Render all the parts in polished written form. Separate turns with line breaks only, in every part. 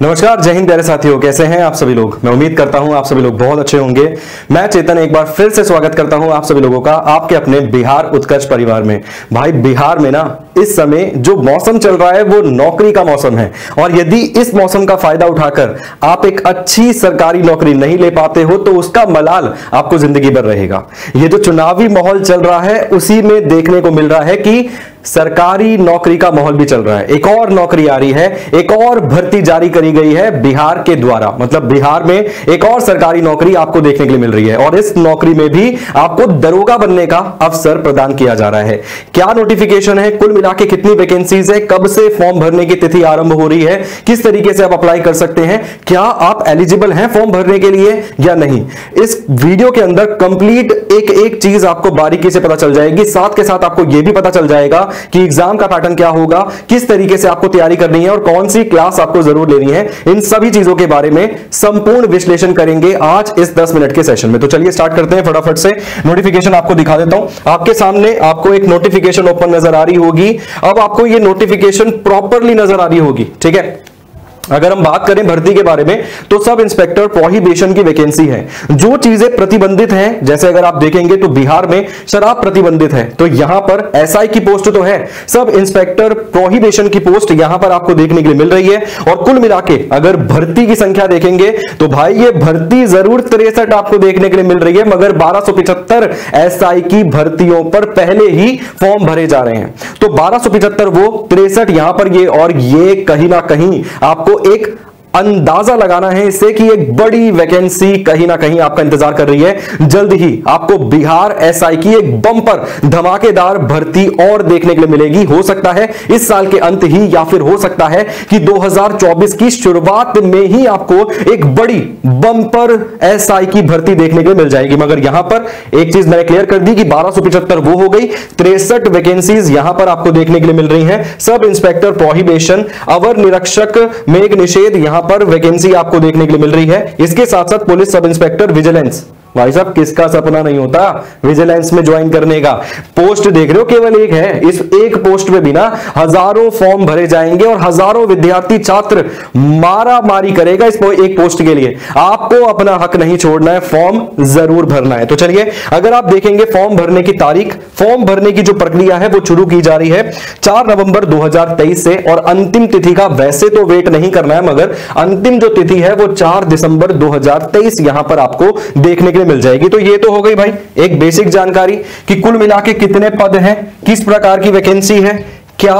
नमस्कार, जय हिंद प्यारे साथियों, कैसे हैं आप सभी लोग। मैं उम्मीद करता हूं आप सभी लोग बहुत अच्छे होंगे। मैं चेतन एक बार फिर से स्वागत करता हूं आप सभी लोगों का आपके अपने बिहार उत्कर्ष परिवार में। भाई बिहार में ना इस समय जो मौसम चल रहा है वो नौकरी का मौसम है, और यदि इस मौसम का फायदा उठाकर आप एक अच्छी सरकारी नौकरी नहीं ले पाते हो तो उसका मलाल आपको जिंदगी भर रहेगा। ये जो चुनावी माहौल चल रहा है उसी में देखने को मिल रहा है कि सरकारी नौकरी का माहौल भी चल रहा है। एक और नौकरी आ रही है, एक और भर्ती जारी करी गई है बिहार के द्वारा, मतलब बिहार में एक और सरकारी नौकरी आपको देखने के लिए मिल रही है, और इस नौकरी में भी आपको दरोगा बनने का अवसर प्रदान किया जा रहा है। क्या नोटिफिकेशन है, कुल मिला के कितनी वैकेंसीज है, कब से फॉर्म भरने की तिथि आरंभ हो रही है, किस तरीके से आप अप्लाई कर सकते हैं, क्या आप एलिजिबल हैं फॉर्म भरने के लिए या नहीं, इस वीडियो के अंदर कंप्लीट एक एक चीज आपको बारीकी से पता चल जाएगी। साथ के साथ आपको यह भी पता चल जाएगा कि एग्जाम का पैटर्न क्या होगा, किस तरीके से आपको तैयारी करनी है और कौन सी क्लास आपको जरूर लेनी है। इन सभी चीजों के बारे में संपूर्ण विश्लेषण करेंगे आज इस 10 मिनट के सेशन में। तो चलिए स्टार्ट करते हैं फटाफट से। नोटिफिकेशन आपको दिखा देता हूं। आपके सामने आपको एक नोटिफिकेशन ओपन नजर आ रही होगी। अब आपको यह नोटिफिकेशन प्रॉपरली नजर आ रही होगी, ठीक है। अगर हम बात करें भर्ती के बारे में तो सब इंस्पेक्टर प्रोहिबिशन की वैकेंसी है। जो चीजें प्रतिबंधित हैं, जैसे अगर आप देखेंगे तो बिहार में शराब प्रतिबंधित है, तो यहां पर एसआई की पोस्ट तो है, सब इंस्पेक्टर प्रोहिबिशन की पोस्ट यहां पर आपको देखने के लिए मिल रही है। और कुल मिला के अगर भर्ती की संख्या देखेंगे तो भाई ये भर्ती जरूर 63 आपको देखने के लिए मिल रही है, मगर 1275 एसआई की भर्तियों पर पहले ही फॉर्म भरे जा रहे हैं। तो 1275 वो 63 यहां पर ये, और ये कहीं ना कहीं आपको एक अंदाजा लगाना है इससे कि एक बड़ी वैकेंसी कहीं ना कहीं आपका इंतजार कर रही है। जल्द ही आपको बिहार एसआई की एक बम्पर धमाकेदार भर्ती और देखने के लिए मिलेगी। हो सकता है इस साल के अंत ही, या फिर हो सकता है कि 2024 की शुरुआत में ही आपको एक बड़ी बम्पर एसआई की भर्ती देखने के लिए मिल जाएगी। मगर यहां पर एक चीज मैंने क्लियर कर दी कि 1275 वो हो गई, 63 वैकेंसीज यहां पर आपको देखने के लिए मिल रही हैं। सब इंस्पेक्टर प्रोहिबिशन, अवर निरीक्षक मेघ निषेध यहां पर वैकेंसी आपको देखने के लिए मिल रही है। इसके साथ साथ पुलिस सब इंस्पेक्टर विजिलेंस, भाई साहब किसका सपना नहीं होता विजिलेंस में ज्वाइन करने का। पोस्ट देख रहे हो केवल एक है, इस एक पोस्ट पे भी ना हजारों फॉर्म भरे जाएंगे और हजारों विद्यार्थी छात्र मारा मारी करेगा इस एक पोस्ट के लिए। आपको अपना हक नहीं छोड़ना है, फॉर्म जरूर भरना है। तो चलिए अगर आप देखेंगे फॉर्म भरने की तारीख, फॉर्म भरने की जो प्रक्रिया है वो शुरू की जा रही है 4 नवंबर 2023 से, और अंतिम तिथि का वैसे तो वेट नहीं करना है, मगर अंतिम जो तिथि है वो 4 दिसंबर 2023 यहां पर आपको देखने के लिए मिल जाएगी। तो ये तो हो गई भाई एक बेसिक जानकारी कि कुल मिला के कितने पद हैं, किस प्रकार की वैकेंसी है, क्या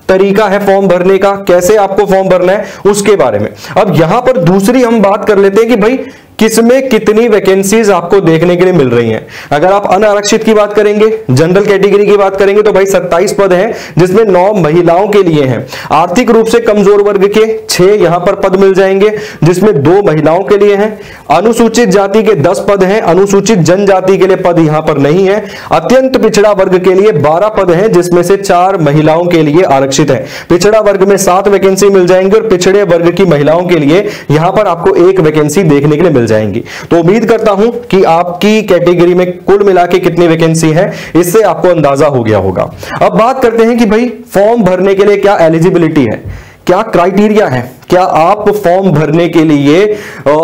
तरीका है फॉर्म भरने का, कैसे आपको फॉर्म भरना है, उसके बारे में। अब यहां पर दूसरी हम बात कर लेते हैं कि भाई किसमें कितनी वैकेंसीज आपको देखने के लिए मिल रही हैं। अगर आप अनारक्षित की बात करेंगे, जनरल कैटेगरी की बात करेंगे तो भाई 27 पद हैं, जिसमें 9 महिलाओं के लिए हैं। आर्थिक रूप से कमजोर वर्ग के 6 यहां पर पद मिल जाएंगे, जिसमें 2 महिलाओं के लिए हैं। अनुसूचित जाति के 10 पद हैं, अनुसूचित जनजाति के लिए पद यहां पर नहीं है। अत्यंत पिछड़ा वर्ग के लिए 12 पद हैं, जिसमें से 4 महिलाओं के लिए आरक्षित है। पिछड़ा वर्ग में 7 वैकेंसी मिल जाएंगे, और पिछड़े वर्ग की महिलाओं के लिए यहां पर आपको 1 वैकेंसी देखने के लिए मिल जाएंगी। तो उम्मीद करता हूं कि आपकी कैटेगरी में कुल मिला के कितनी वैकेंसी है इससे आपको अंदाजा हो गया होगा। अब बात करते हैं कि भाई फॉर्म भरने के लिए क्या एलिजिबिलिटी है, क्या क्राइटेरिया है, क्या आप फॉर्म भरने के लिए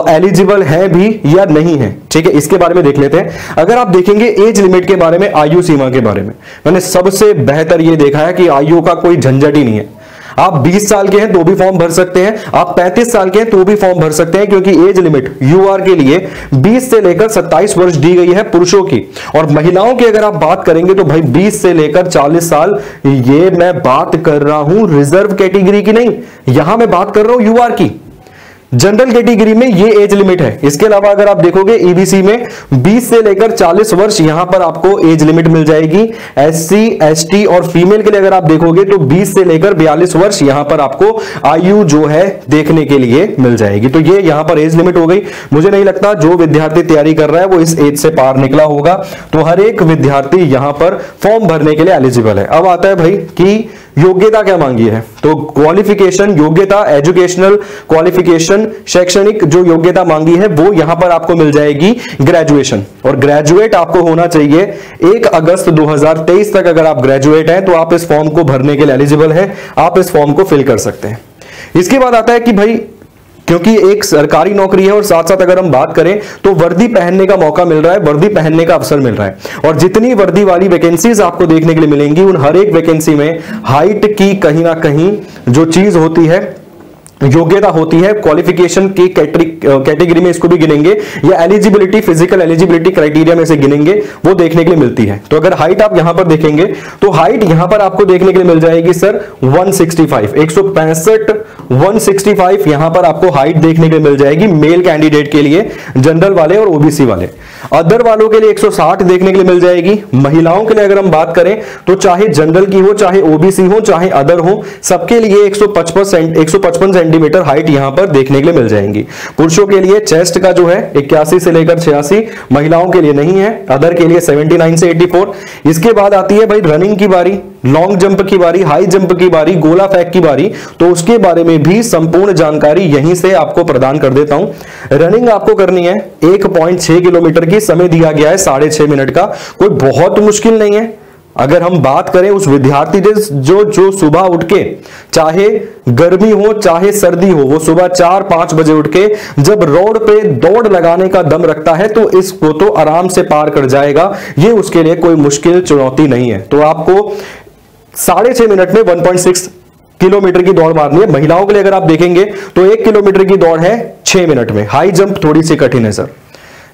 एलिजिबल हैं भी या नहीं है। ठीक है, इसके बारे में देख लेते हैं। अगर आप देखेंगे एज लिमिट के बारे में, आयु सीमा के बारे में, मैंने सबसे बेहतर यह देखा है कि आयु का कोई झंझट ही नहीं है। आप 20 साल के हैं तो भी फॉर्म भर सकते हैं, आप 35 साल के हैं तो भी फॉर्म भर सकते हैं, क्योंकि एज लिमिट यूआर के लिए 20 से लेकर 27 वर्ष दी गई है पुरुषों की। और महिलाओं की अगर आप बात करेंगे तो भाई 20 से लेकर 40 साल, ये मैं बात कर रहा हूं रिजर्व कैटेगरी की नहीं, यहां मैं बात कर रहा हूं यूआर की। जनरल कैटेगरी में ये एज लिमिट है। इसके अलावा अगर आप देखोगे ईबीसी में 20 से लेकर 40 वर्ष यहां पर आपको एज लिमिट मिल जाएगी। एससी, एसटी और फीमेल के लिए अगर आप देखोगे तो 20 से लेकर 42 वर्ष यहां पर आपको आयु जो है देखने के लिए मिल जाएगी। तो ये यहां पर एज लिमिट हो गई। मुझे नहीं लगता जो विद्यार्थी तैयारी कर रहा है वो इस एज से पार निकला होगा। तो हर एक विद्यार्थी यहां पर फॉर्म भरने के लिए एलिजिबल है। अब आता है भाई कि योग्यता क्या मांगी है। तो क्वालिफिकेशन, योग्यता, एजुकेशनल क्वालिफिकेशन, शैक्षणिक जो योग्यता मांगी है वो यहां पर आपको मिल जाएगी ग्रेजुएशन। और ग्रेजुएट आपको होना चाहिए 1 अगस्त 2023 तक। अगर आप ग्रेजुएट हैं तो आप इस फॉर्म को भरने के लिए एलिजिबल हैं, आप इस फॉर्म को फिल कर सकते हैं। इसके बाद आता है कि भाई क्योंकि एक सरकारी नौकरी है और साथ साथ अगर हम बात करें तो वर्दी पहनने का मौका मिल रहा है, वर्दी पहनने का अवसर मिल रहा है। और जितनी वर्दी वाली वैकेंसीज आपको देखने के लिए मिलेंगी, उन हर एक वैकेंसी में हाइट की कहीं ना कहीं जो चीज होती है, योग्यता होती है, क्वालिफिकेशन की कैटेगरी में इसको भी गिनेंगे या एलिजिबिलिटी, फिजिकल एलिजिबिलिटी क्राइटेरिया में से गिनेंगे, वो देखने के लिए मिलती है। तो अगर हाइट आप यहां पर देखेंगे तो हाइट यहां पर आपको देखने के लिए मिल जाएगी सर 165, 165, 165 यहां पर आपको हाइट देखने के लिए मिल जाएगी मेल कैंडिडेट के लिए, जनरल वाले और ओबीसी वाले। अदर वालों के लिए 160 देखने के लिए मिल जाएगी। महिलाओं के लिए अगर हम बात करें तो चाहे जनरल की हो, चाहे ओबीसी हो, चाहे अदर हो, सबके लिए 155 सेंटीमीटर हाइट यहां पर देखने के लिए मिल जाएंगी। पुरुषों के लिए चेस्ट का जो है 81 से लेकर 86, महिलाओं के लिए नहीं है, अदर के लिए 79 से 84। इसके बाद आती है भाई रनिंग की बारी, लॉन्ग जंप की बारी, हाई जंप की बारी, गोला फेंक की बारी। तो उसके बारे में भी संपूर्ण जानकारी यहीं से आपको प्रदान कर देता हूं। रनिंग आपको करनी है 1.6 किलोमीटर की, समय दिया गया है 6.5 मिनट का, कोई बहुत मुश्किल नहीं है। अगर हम बात करें उस विद्यार्थी जो सुबह उठ के, चाहे गर्मी हो चाहे सर्दी हो, वो सुबह 4-5 बजे उठ के जब रोड पे दौड़ लगाने का दम रखता है तो इसको तो आराम से पार कर जाएगा। ये उसके लिए कोई मुश्किल चुनौती नहीं है। तो आपको 6.5 मिनट में 1.6 किलोमीटर की दौड़ मारनी है। महिलाओं के लिए अगर आप देखेंगे तो 1 किलोमीटर की दौड़ है 6 मिनट में। हाई जंप थोड़ी सी कठिन है सर।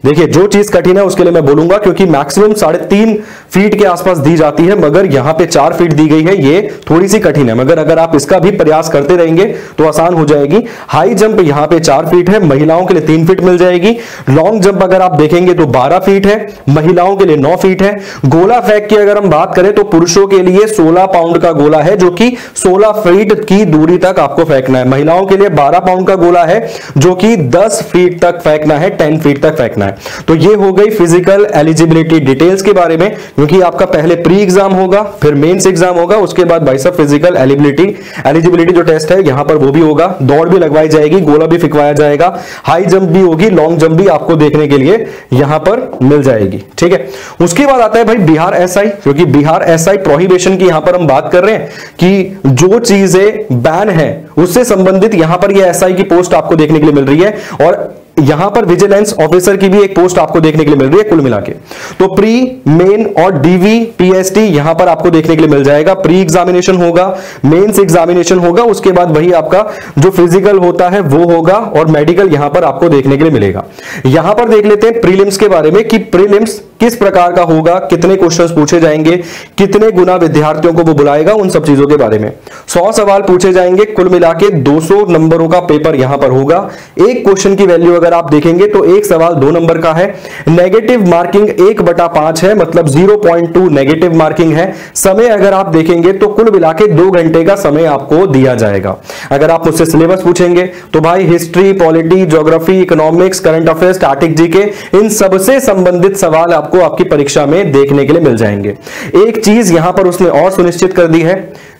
देखिए जो चीज कठिन है उसके लिए मैं बोलूंगा, क्योंकि मैक्सिमम 3.5 फीट के आसपास दी जाती है, मगर यहां पे 4 फीट दी गई है, ये थोड़ी सी कठिन है, मगर अगर आप इसका भी प्रयास करते रहेंगे तो आसान हो जाएगी। हाई जंप यहां पे 4 फीट है, महिलाओं के लिए 3 फीट मिल जाएगी। लॉन्ग जंप अगर आप देखेंगे तो 12 फीट है, महिलाओं के लिए 9 फीट है। गोला फेंक की अगर हम बात करें तो पुरुषों के लिए 16 पाउंड का गोला है, जो कि 16 फीट की दूरी तक आपको फेंकना है। महिलाओं के लिए 12 पाउंड का गोला है, जो कि 10 फीट तक फेंकना है, 10 फीट तक फेंकना है। तो ये हो गई फिजिकल एलिजिबिलिटी डिटेल्स के बारे में, क्योंकि आपका पहले प्री एग्जाम होगा, फिर मेंस एग्जाम होगा, उसके बाद भाई साहब फिजिकल एलिजिबिलिटी जो टेस्ट है यहां पर वो भी होगा, दौड़ भी लगवाई जाएगी, गोला भी फेंकवाया जाएगा, हाई जंप भी होगी, लॉन्ग जंप भी आपको देखने के लिए यहां पर मिल जाएगी। ठीक है, उसके बाद आता है भाई बिहार एसआई, क्योंकि बिहार एसआई प्रोहिबिशन की यहां पर हम बात कर रहे हैं कि जो चीजें बैन है उससे संबंधित यहां पर यह एसआई की पोस्ट आपको देखने के लिए मिल रही है, और यहां पर विजिलेंस ऑफिसर की भी एक पोस्ट आपको देखने के लिए मिल रही है कुल मिला के। तो प्री, मेन और डीवी पीएसटी यहां पर आपको देखने के लिए मिल जाएगा। प्री एग्जामिनेशन होगा, मेंस एग्जामिनेशन होगा, उसके बाद वही आपका जो फिजिकल होता है वो होगा, और मेडिकल यहां पर आपको देखने के लिए मिलेगा। यहां पर देख लेते हैं प्रीलिम्स के बारे में कि प्रीलिम्स किस प्रकार का होगा, कितने क्वेश्चंस पूछे जाएंगे, कितने गुना विद्यार्थियों को वो बुलाएगा, उन सब चीजों के बारे में 100 सवाल पूछे जाएंगे, कुल मिला के 200 नंबरों का पेपर यहां पर होगा। एक क्वेश्चन की वैल्यू अगर आप देखेंगे तो एक सवाल 2 नंबर का है। नेगेटिव मार्किंग 1/5 है, मतलब 0.2 नेगेटिव मार्किंग है। समय अगर आप देखेंगे तो कुल मिला के 2 घंटे का समय आपको दिया जाएगा। अगर आप मुझसे सिलेबस पूछेंगे तो भाई history, polity, geography, economics, current affairs, static GK, इन सबसे संबंधित सवाल आपको आपकी परीक्षा में देखने के लिए मिल जाएंगे। एक चीज यहां पर उसने और सुनिश्चित कर दी है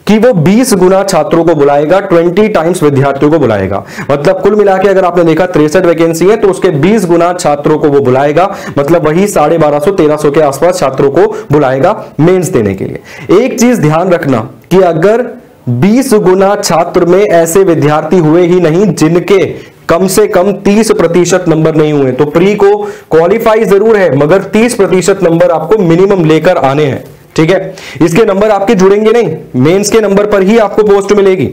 कि वो 20 गुना छात्रों को बुलाएगा, 20 टाइम्स विद्यार्थियों को बुलाएगा। मतलब कुल मिला के अगर आपने देखा 63 वैकेंसी है तो उसके 20 गुना छात्रों को वो बुलाएगा, मतलब वही 1250-1300 के आसपास छात्रों को बुलाएगा मेंस देने के लिए। एक चीज ध्यान रखना कि अगर 20 गुना छात्र में ऐसे विद्यार्थी हुए ही नहीं जिनके कम से कम 30% नंबर नहीं हुए, तो प्री को क्वालिफाई जरूर है, मगर 30% नंबर आपको मिनिमम लेकर आने हैं। ठीक है, इसके नंबर आपके जुड़ेंगे नहीं, मेंस के नंबर पर ही आपको पोस्ट मिलेगी,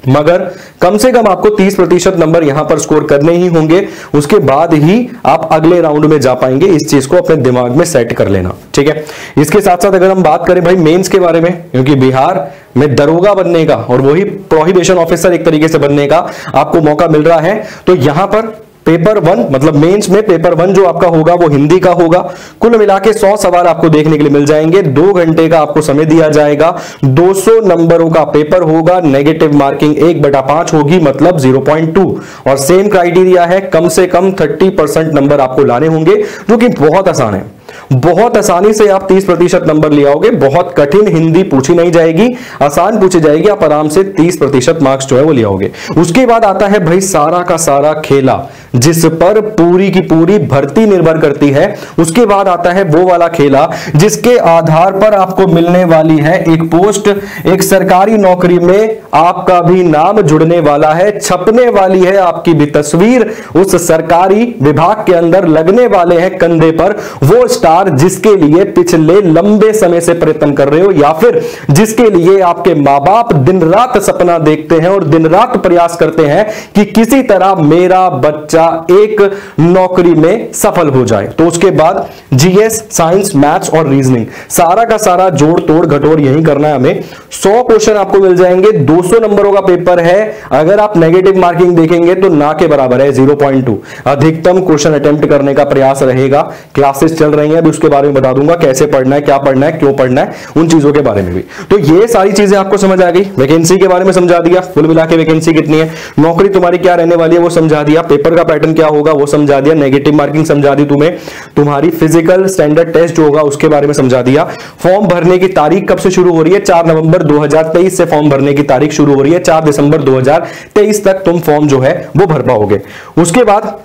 मगर कम से कम आपको 30% नंबर यहां पर स्कोर करने ही होंगे, उसके बाद ही आप अगले राउंड में जा पाएंगे। इस चीज को अपने दिमाग में सेट कर लेना। ठीक है, इसके साथ साथ अगर हम बात करें भाई मेंस के बारे में, क्योंकि बिहार में दरोगा बनने का और वही प्रोहिबिशन ऑफिसर एक तरीके से बनने का आपको मौका मिल रहा है, तो यहां पर पेपर 1 मतलब मेंस में पेपर 1 जो आपका होगा वो हिंदी का होगा। कुल मिला के 100 सवाल आपको देखने के लिए मिल जाएंगे, 2 घंटे का आपको समय दिया जाएगा, 200 नंबरों का पेपर होगा, नेगेटिव मार्किंग 1/5 होगी, मतलब 0.2, और सेम क्राइटेरिया है, कम से कम 30% नंबर आपको लाने होंगे, जो कि बहुत आसान है। बहुत आसानी से आप 30% नंबर ले आओगे। बहुत कठिन हिंदी पूछी नहीं जाएगी, आसान पूछी जाएगी, आप आराम से 30% मार्क्स जो है वो ले आओगे। उसके बाद आता है भाई सारा का सारा खेला, जिस पर पूरी की पूरी भर्ती निर्भर करती है। उसके बाद आता है वो वाला खेला जिसके आधार पर आपको मिलने वाली है एक पोस्ट, एक सरकारी नौकरी में आपका भी नाम जुड़ने वाला है, छपने वाली है आपकी भी तस्वीर, उस सरकारी विभाग के अंदर लगने वाले हैं कंधे पर वो स्टार जिसके लिए पिछले लंबे समय से प्रयत्न कर रहे हो, या फिर जिसके लिए आपके मां बाप दिन रात सपना देखते हैं और दिन रात प्रयास करते हैं कि किसी तरह मेरा बच्चा एक नौकरी में सफल हो जाए। तो उसके बाद जीएस, साइंस, मैथ्स और रीजनिंग, सारा का सारा जोड़ तोड़ घटोड़ यही करना है हमें। 100 क्वेश्चन आपको मिल जाएंगे, 200 नंबरों का पेपर है। अगर आप नेगेटिव मार्किंग देखेंगे तो ना के बराबर है, 0.2 अधिकतम क्वेश्चन अटेम्प्ट करने का प्रयास रहेगा। क्लासेस चल रही हैं, अभी उसके बारे में बता दूंगा कैसे पढ़ना है, क्या पढ़ना है, क्यों पढ़ना है, उन चीजों के बारे में भी। तो ये सारी चीजें आपको समझ आ गई। वैकेंसी के बारे में समझा दिया, कुल मिला के वैकेंसी कितनी है, नौकरी तुम्हारी क्या रहने वाली है वो समझा दिया, पेपर का पैटर्न क्या होगा वो समझा दिया, नेगेटिव मार्किंग समझा दी तुम्हें, तुम्हारी फिजिकल स्टैंडर्ड टेस्ट जो होगा उसके बारे में समझा दिया। फॉर्म भरने की तारीख कब से शुरू हो रही है, 4 नवंबर 2023 से फॉर्म भरने की तारीख शुरू हो रही है, 4 दिसंबर 2023 तक तुम फॉर्म जो है वो भर पाओगे। उसके बाद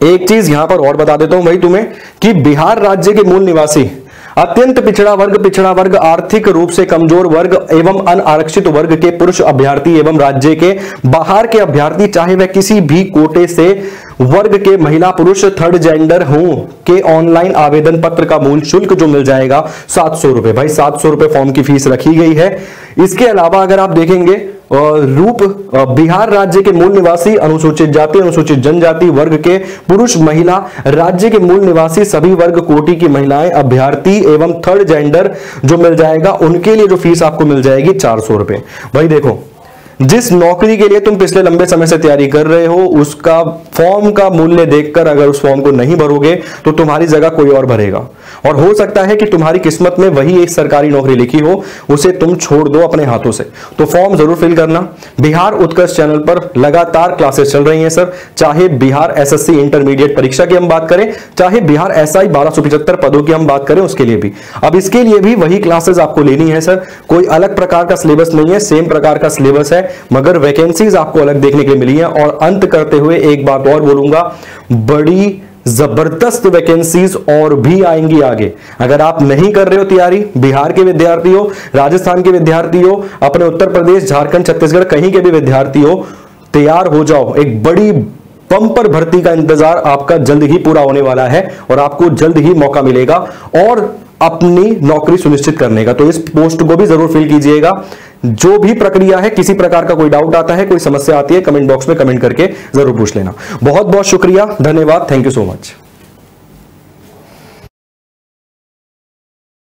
एक चीज यहां पर और बता देता हूं भाई तुम्हें कि बिहार राज्य के मूल निवासी, अत्यंत पिछड़ा वर्ग, आर्थिक रूप से कमजोर वर्ग एवं अनारक्षित वर्ग के पुरुष अभ्यर्थी एवं राज्य के बाहर के अभ्यर्थी, चाहे वह किसी भी कोटे से वर्ग के महिला पुरुष थर्ड जेंडर हों, के ऑनलाइन आवेदन पत्र का मूल शुल्क जो मिल जाएगा 700 रुपए। भाई 700 रुपए फॉर्म की फीस रखी गई है। इसके अलावा अगर आप देखेंगे रूप, बिहार राज्य के मूल निवासी, अनुसूचित जाति, अनुसूचित जनजाति वर्ग के पुरुष महिला, राज्य के मूल निवासी सभी वर्ग कोटि की महिलाएं, अभ्यर्थी एवं थर्ड जेंडर जो मिल जाएगा उनके लिए जो फीस आपको मिल जाएगी 400 रुपए। भाई देखो, जिस नौकरी के लिए तुम पिछले लंबे समय से तैयारी कर रहे हो उसका फॉर्म का मूल्य देखकर अगर उस फॉर्म को नहीं भरोगे तो तुम्हारी जगह कोई और भरेगा, और हो सकता है कि तुम्हारी किस्मत में वही एक सरकारी नौकरी लिखी हो, उसे तुम छोड़ दो अपने हाथों से। तो फॉर्म जरूर फिल करना। बिहार उत्कर्ष चैनल पर लगातार क्लासेस चल रही हैं सर, चाहे बिहार एसएससी इंटरमीडिएट परीक्षा की हम बात करें, चाहे बिहार एसआई 1275 पदों की हम बात करें उसके लिए भी। अब इसके लिए भी वही क्लासेस आपको लेनी है सर, कोई अलग प्रकार का सिलेबस नहीं है, सेम प्रकार का सिलेबस है, मगर वैकेंसीज आपको अलग देखने के लिए मिली है। और अंत करते हुए एक बात और बोलूंगा, बड़ी जबरदस्त वैकेंसीज और भी आएंगी आगे। अगर आप नहीं कर रहे हो तैयारी, बिहार के विद्यार्थी हो, राजस्थान के विद्यार्थी हो, अपने उत्तर प्रदेश, झारखंड, छत्तीसगढ़ कहीं के भी विद्यार्थी हो, तैयार हो जाओ। एक बड़ी बम्पर भर्ती का इंतजार आपका जल्द ही पूरा होने वाला है और आपको जल्द ही मौका मिलेगा और अपनी नौकरी सुनिश्चित करने का। तो इस पोस्ट को भी जरूर फिल कीजिएगा। जो भी प्रक्रिया है, किसी प्रकार का कोई डाउट आता है, कोई समस्या आती है, कमेंट बॉक्स में कमेंट करके जरूर पूछ लेना। बहुत बहुत शुक्रिया, धन्यवाद, थैंक यू सो मच।